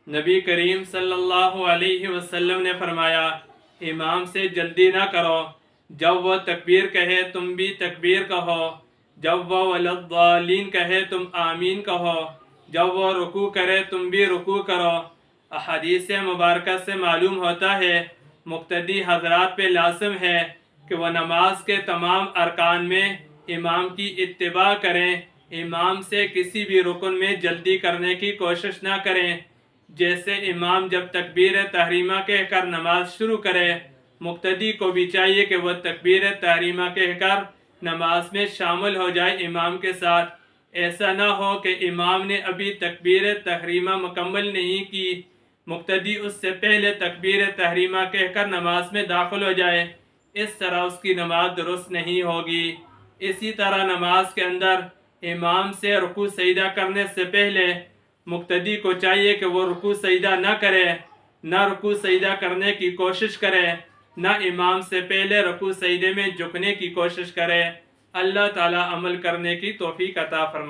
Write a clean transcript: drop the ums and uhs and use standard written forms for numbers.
نبی کریم صلی اللہ علیہ وسلم نے فرمایا امام سے جلدی نہ کرو، جب وہ تکبیر کہے تم بھی تکبیر کہو، جب وہ وللضالین کہے تم آمین کہو، جب وہ رکوع کرے تم بھی رکوع کرو۔ احادیث مبارکہ سے معلوم ہوتا ہے مقتدی حضرات پہ لازم ہے کہ وہ نماز کے تمام ارکان میں امام کی اتباع کریں، امام سے کسی بھی رکن میں جلدی کرنے کی کوشش نہ کریں۔ جیسے امام جب تکبیر تحریمہ کہہ کر نماز شروع کرے، مقتدی کو بھی چاہیے کہ وہ تکبیر تحریمہ کہہ کر نماز میں شامل ہو جائے امام کے ساتھ۔ ایسا نہ ہو کہ امام نے ابھی تکبیر تحریمہ مکمل نہیں کی، مقتدی اس سے پہلے تکبیر تحریمہ کہہ کر نماز میں داخل ہو جائے، اس طرح اس کی نماز درست نہیں ہوگی۔ اسی طرح نماز کے اندر امام سے رکوع سجدہ کرنے سے پہلے مقتدی کو چاہیے کہ وہ رکوع سجدہ نہ کرے، نہ رکوع سجدہ کرنے کی کوشش کرے، نہ امام سے پہلے رکوع سجدے میں جھکنے کی کوشش کرے۔ اللہ تعالی عمل کرنے کی توفیق عطا فرمائے۔